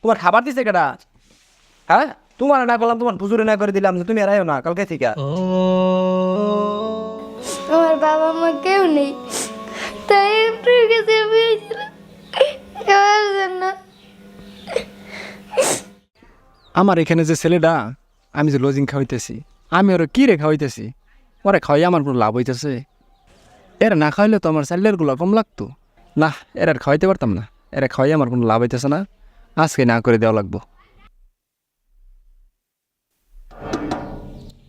তোমার খাবার দিছে কেডা? হ্যাঁ, তোমার না করলাম, তোমার হুজুরে না করে দিলাম যে তুমি আর আইও না কালকে থেকে। আমার বাবা মা কেউ নেই, তাই আপনার কাছে আমি এসেছিলাম খাওয়ার জন্য। আমার এখানে যে ছেলেটা, আমি যে লজিং খাওয়াইতেছি, আমি ওরা কি রে খাওয়াইতেছি? ওরা খাওয়াই আমার কোনো লাভ হইতেছে? এরা না খাওয়াইলে তো আমার স্যালারিগুলো কম লাগতো না। এরা খাওয়াইতে পারতাম না। এরা খাওয়াই আমার কোনো লাভ হইতেছে না, আজকে না করে দেওয়া লাগবো।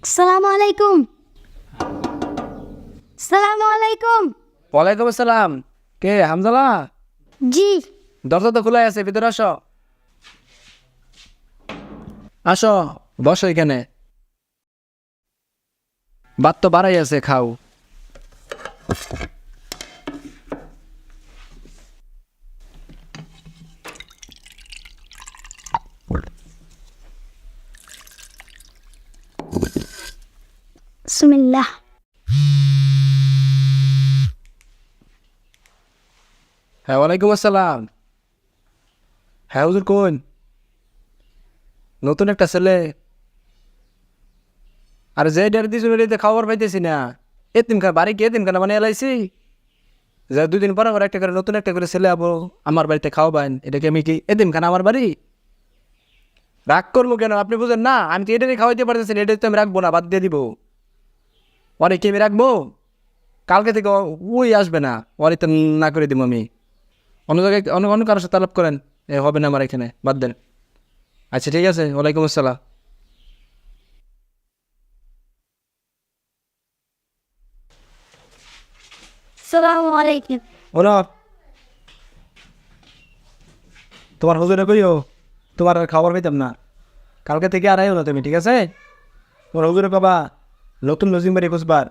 আসসালামু আলাইকুম। আসসালামু আলাইকুম। ওয়ালাইকুম আসসালাম। কে হামজালা? জি। দরজা তো খোলাই আছে, ভিতরে আসো। আসো, বসো এখানে। ভাত তো বাড়াই আছে, খাও। বিসমিল্লাহ। হ্যাঁ, ওয়ালাইকুম আসসালাম। হ্যাঁ হুজুর, কোন? নতুন একটা ছেলে। আর যে ডের দিতে খবর পাইতেছি না। এতিমখানা বাড়ি কি এতিমখানা মানে এলাইছি? যে 2 দিন পর আবার একটা করে নতুন একটা করে ছেলে আবো আমার বাড়িতে খাওয়াবেন, এটা কি আমি কি এতিমখানা আমার বাড়ি? রাগ করবো কেন? আপনি বুঝেন না? আমি তো এটাই খাওয়াইতে পারতেছি না, এটাই তো আমি রাখবো না, বাদ দিয়ে দিব। অনেক কি আমি রাখবো? কালকে থেকে ওই আসবে না, ওরই তো না করে দিব আমি। অন্য জায়গায় অন্য অন্য কারোর সাথে আলাপ করেন, এ হবে না আমার এখানে, বাদ দেন। আচ্ছা ঠিক আছে, ওয়ালাইকুম আসসালাম। আসসালামু আলাইকুম। ওরা তোমার হুজুরে কইও তোমার আর খাবার পাইতাম না, কালকে থেকে আর আইও না তুমি, ঠিক আছে? তোমার হুজুরে বাবা নতুন লজিং বাড়ি খুঁজবার,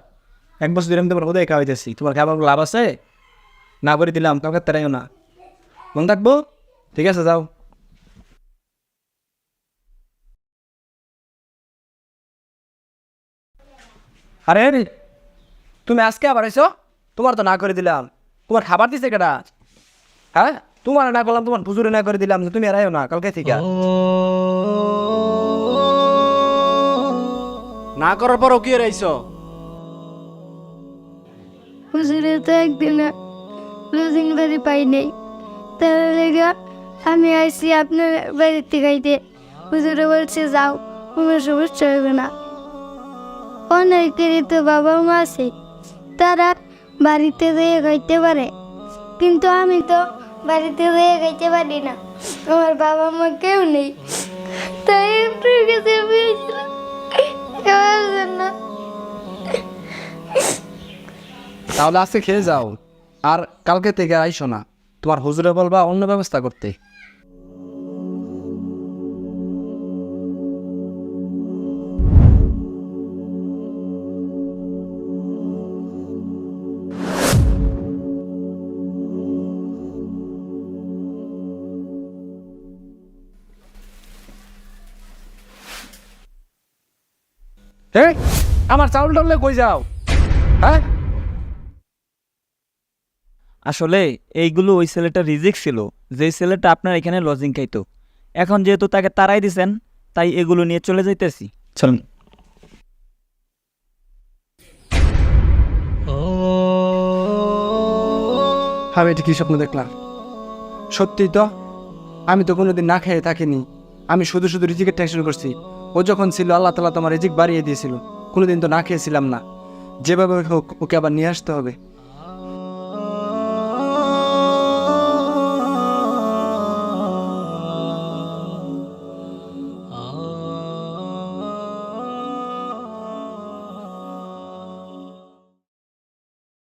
1 বছর ধরে আমি তোমার হুদয় খাওয়াইতেছি, তোমার খাবার লাভ আছে? না করে দিলাম, কালকে তার আইও না, মন থাকবো? ঠিক আছে, যাও। আরে আরে, তুমি আজকে আবার আইছো? তোমার তো না করে দিলাম, তোমার খাবার দিছে কেডা? হ্যাঁ, তোমার না করলাম, তোমার হুজুরে না করে দিলাম যে তুমি আর আইও না কালকে থেকে। না করার পরও কি রাইছো? হুজুরে তো একদিন লজিং বাড়ি পাই নাই, তার লেগে আমি আইসি আপনার বাড়িতে খাইতে। হুজুরে বলছে যাও, কোনো সমস্যা হবে না। অনেকেরই তো বাবা মা আছে, তারা বাড়িতে যেয়ে খাইতে পারে, কিন্তু আমি তো বাড়িতে যেয়ে খাইতে পারি না। আমার বাবা মা কেউ নেই, তাই আপনার কাছে আমি এসেছিলাম খাওয়ার জন্য। তাহলে আজকে খেয়ে যাও, আর কালকে থেকে আইসো না। তোমার হুজুরে বলবা অন্য ব্যবস্থা করতে। এই, আমার চাউল টাউলে কই যাও? হ্যাঁ, আসলে এইগুলো ওই ছেলেটা রিজেক্ট ছিল, যেই ছেলেটা আপনার এখানে লজিং খাইতো। এখন যেহেতু তাকে তাড়াই দিছেন, তাই এগুলো নিয়ে চলে যাইতেছি। চলুন। আমি এটা কি স্বপ্ন দেখলাম? সত্যি তো, আমি তো কোনোদিন না খেয়ে থাকিনি। আমি শুধু শুধু রিজিকের টেনশন করছি। ও যখন ছিল আল্লাহ তাআলা তোমার রিজিক বাড়িয়ে দিয়েছিল, কোনোদিন তো না খেয়েছিলাম না। যেভাবে হোক ওকে আবার নিয়ে আসতে হবে।